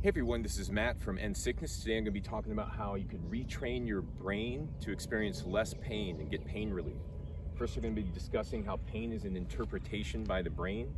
Hey everyone, this is Matt from End Sickness. Today I'm going to be talking about how you could retrain your brain to experience less pain and get pain relief. First, we're going to be discussing how pain is an interpretation by the brain.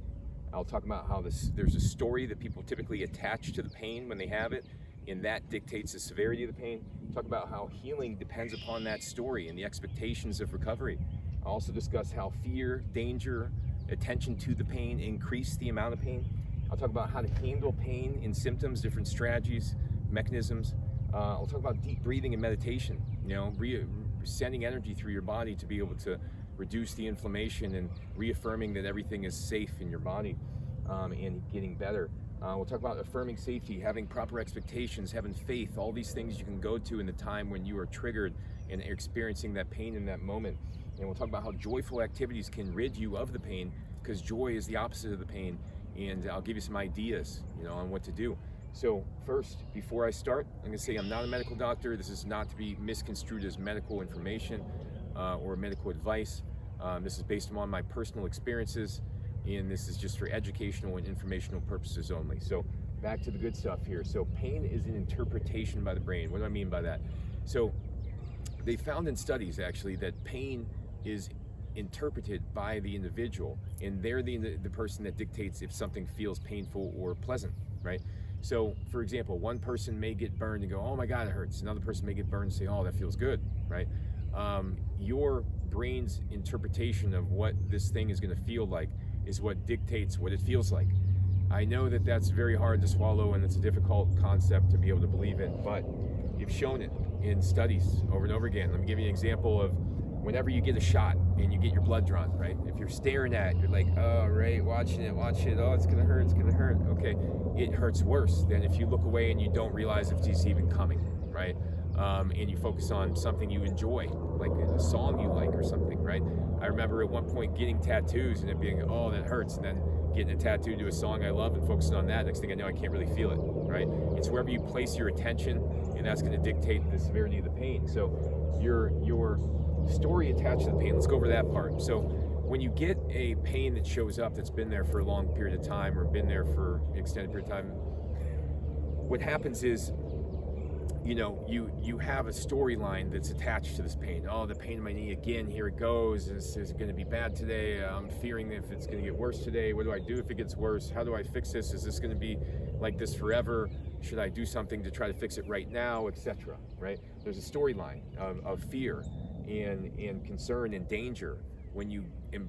I'll talk about how there's a story that people typically attach to the pain when they have it, and that dictates the severity of the pain. Talk about how healing depends upon that story and the expectations of recovery. I'll also discuss how fear, danger, attention to the pain increase the amount of pain. I'll talk about how to handle pain and symptoms, different strategies, mechanisms. I'll talk about deep breathing and meditation, sending energy through your body to be able to reduce the inflammation and reaffirming that everything is safe in your body and getting better. We'll talk about affirming safety, having proper expectations, having faith, all these things you can go to in the time when you are triggered and experiencing that pain in that moment. And we'll talk about how joyful activities can rid you of the pain, because joy is the opposite of the pain. And I'll give you some ideas, on what to do. So first, before I start, I'm going to say I'm not a medical doctor. This is not to be misconstrued as medical information or medical advice. This is based on my personal experiences, and this is just for educational and informational purposes only. So back to the good stuff here. So pain is an interpretation by the brain. What do I mean by that? So they found in studies actually that pain is interpreted by the individual, and they're the person that dictates if something feels painful or pleasant, right? So for example, one person may get burned and go, oh my God, it hurts. Another person may get burned and say, oh, that feels good, right? Your brain's interpretation of what this thing is going to feel like is what dictates what it feels like. I know that that's very hard to swallow and it's a difficult concept to be able to believe in, but you've shown it in studies over and over again. Let me give you an example of whenever you get a shot and you get your blood drawn, right? If you're staring at it, you're like, oh, right, watching it, oh, it's gonna hurt, okay. It hurts worse than if you look away and you don't realize if it's even coming, right? And you focus on something you enjoy, like a song you like or something, right? I remember at one point getting tattoos and it being, oh, that hurts, and then getting a tattoo to a song I love and focusing on that. Next thing I know, I can't really feel it, right? It's wherever you place your attention, and that's gonna dictate the severity of the pain. So your story attached to the pain. Let's go over that part. So when you get a pain that shows up that's been there for a long period of time or been there for an extended period of time, what happens is, you have a storyline that's attached to this pain. Oh, the pain in my knee again, here it goes. Is it going to be bad today? I'm fearing if it's going to get worse today. What do I do if it gets worse? How do I fix this? Is this going to be like this forever? Should I do something to try to fix it right now, etc., right? There's a storyline of fear and concern and danger when you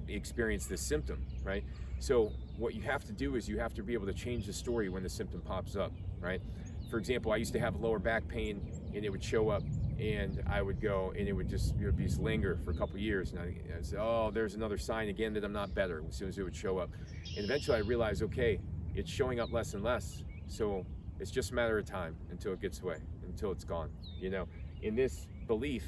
experience this symptom, right? So what you have to do is you have to be able to change the story when the symptom pops up, right? For example, I used to have lower back pain and it would show up and I would go and it would just linger for a couple of years, and I'd say, oh, there's another sign again that I'm not better as soon as it would show up. And eventually I realized, okay, it's showing up less and less, so it's just a matter of time until it gets away, until it's gone. In this belief,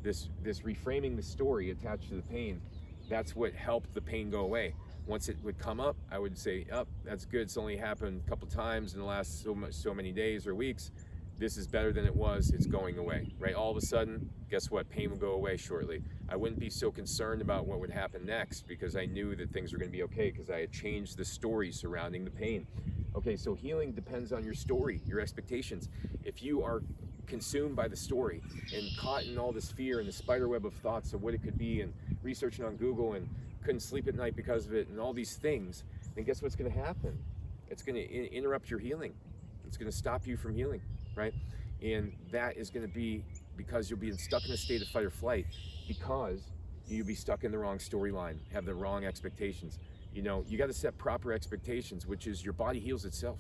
this reframing the story attached to the pain, that's what helped the pain go away. Once it would come up, I would say, oh, that's good. It's only happened a couple times in the last so many days or weeks. This is better than it was. It's going away, right? All of a sudden, guess what? Pain will go away shortly. I wouldn't be so concerned about what would happen next because I knew that things were going to be okay because I had changed the story surrounding the pain. Okay, so healing depends on your story, your expectations. If you are consumed by the story and caught in all this fear and the spider web of thoughts of what it could be and researching on Google and couldn't sleep at night because of it and all these things, then guess what's going to happen? It's going to interrupt your healing. It's going to stop you from healing, right? And that is going to be because you'll be stuck in a state of fight or flight because you'll be stuck in the wrong storyline, have the wrong expectations. You got to set proper expectations, which is your body heals itself.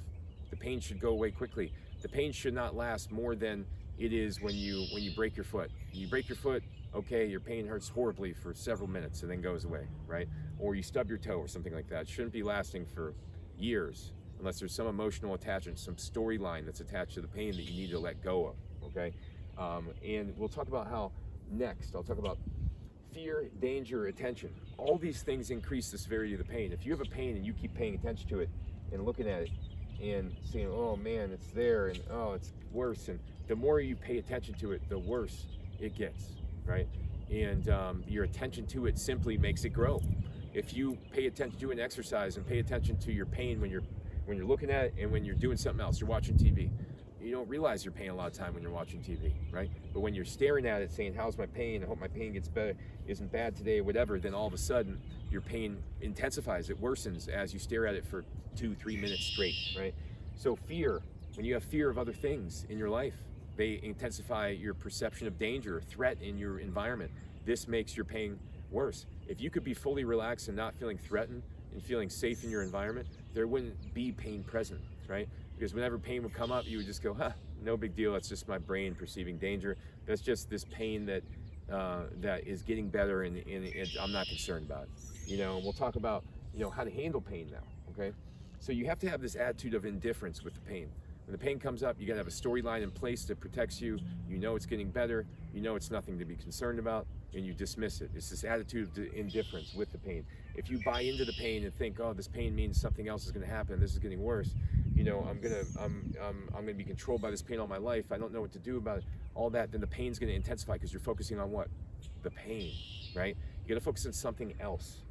The pain should go away quickly. The pain should not last more than it is when you break your foot. You break your foot, okay, your pain hurts horribly for several minutes and then goes away, right? Or you stub your toe or something like that. It shouldn't be lasting for years unless there's some emotional attachment, some storyline that's attached to the pain that you need to let go of, okay? And we'll talk about how next. I'll talk about fear, danger, attention. All these things increase the severity of the pain. If you have a pain and you keep paying attention to it and looking at it and saying, oh man, it's there, and oh, it's worse, and the more you pay attention to it, the worse it gets, right? And your attention to it simply makes it grow. If you pay attention to an exercise and pay attention to your pain when you're when you're looking at it and when you're doing something else, you're watching TV. You don't realize you're paying a lot of time when you're watching TV, right? But when you're staring at it saying, how's my pain? I hope my pain gets better, isn't bad today, whatever, then all of a sudden your pain intensifies, it worsens as you stare at it for 2-3 minutes straight, right? So fear, when you have fear of other things in your life, they intensify your perception of danger or threat in your environment. This makes your pain worse. If you could be fully relaxed and not feeling threatened and feeling safe in your environment, there wouldn't be pain present, right? Because whenever pain would come up, you would just go, no big deal, that's just my brain perceiving danger. That's just this pain that that is getting better, and I'm not concerned about it. You know, we'll talk about, you know, how to handle pain now, okay? So you have to have this attitude of indifference with the pain. When the pain comes up, you gotta have a storyline in place that protects you. You know it's getting better, you know it's nothing to be concerned about, and you dismiss it. It's this attitude of indifference with the pain. If you buy into the pain and think, oh, this pain means something else is gonna happen, this is getting worse, you know, I'm gonna be controlled by this pain all my life, I don't know what to do about it, all that, then the pain's gonna intensify because you're focusing on what? The pain, right? You gotta focus on something else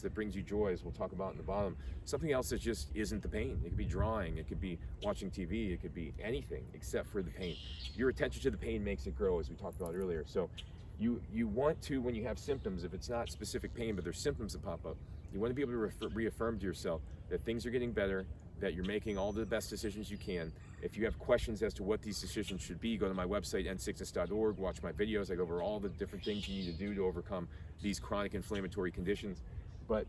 that brings you joy, as we'll talk about in the bottom. Something else that just isn't the pain. It could be drawing, it could be watching TV, it could be anything except for the pain. Your attention to the pain makes it grow, as we talked about earlier. So you want to, when you have symptoms, if it's not specific pain, but there's symptoms that pop up, you want to be able to reaffirm to yourself that things are getting better, that you're making all the best decisions you can. If you have questions as to what these decisions should be, go to my website, endsickness.org, watch my videos. I go over all the different things you need to do to overcome these chronic inflammatory conditions. But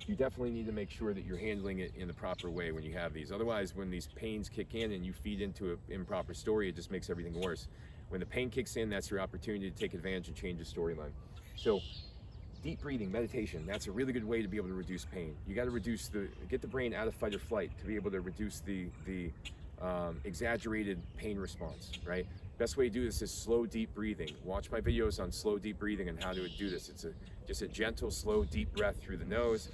you definitely need to make sure that you're handling it in the proper way when you have these. Otherwise, when these pains kick in and you feed into an improper story, it just makes everything worse. When the pain kicks in, that's your opportunity to take advantage and change the storyline. So deep breathing, meditation, that's a really good way to be able to reduce pain. You got to get the brain out of fight or flight to be able to reduce the exaggerated pain response, right? Best way to do this is slow, deep breathing. Watch my videos on slow, deep breathing and how to do this. It's just a gentle, slow, deep breath through the nose,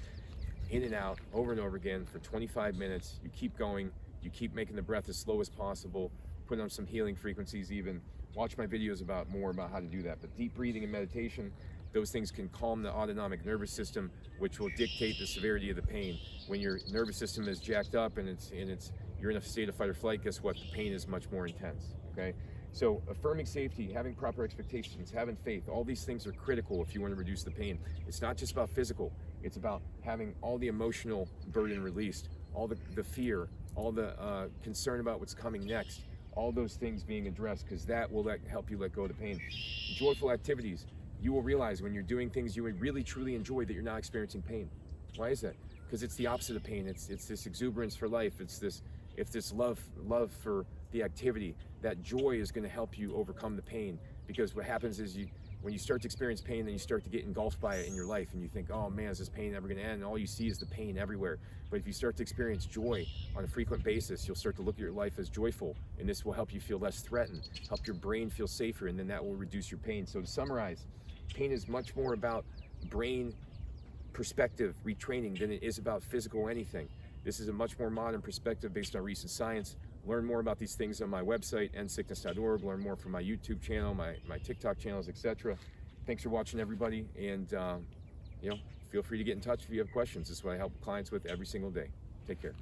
in and out, over and over again for 25 minutes. You keep going, you keep making the breath as slow as possible, put on some healing frequencies even. Watch my videos more about how to do that. But deep breathing and meditation, those things can calm the autonomic nervous system, which will dictate the severity of the pain. When your nervous system is jacked up and you're in a state of fight or flight, guess what? The pain is much more intense, okay? So affirming safety, having proper expectations, having faith, all these things are critical if you want to reduce the pain. It's not just about physical, it's about having all the emotional burden released, all the fear, all the concern about what's coming next, all those things being addressed, because that will help you let go of the pain. Joyful activities. You will realize when you're doing things you would really truly enjoy that you're not experiencing pain. Why is that? Because it's the opposite of pain. It's this exuberance for life. It's this love for the activity. That joy is going to help you overcome the pain. Because what happens is when you start to experience pain, then you start to get engulfed by it in your life, and you think, oh man, is this pain ever going to end? And all you see is the pain everywhere. But if you start to experience joy on a frequent basis, you'll start to look at your life as joyful, and this will help you feel less threatened, help your brain feel safer, and then that will reduce your pain. So to summarize, pain is much more about brain perspective retraining than it is about physical anything. This is a much more modern perspective based on recent science. Learn more about these things on my website, endsickness.org. Learn more from my YouTube channel, my TikTok channels, etc. Thanks for watching, everybody, and feel free to get in touch if you have questions. This is what I help clients with every single day. Take care.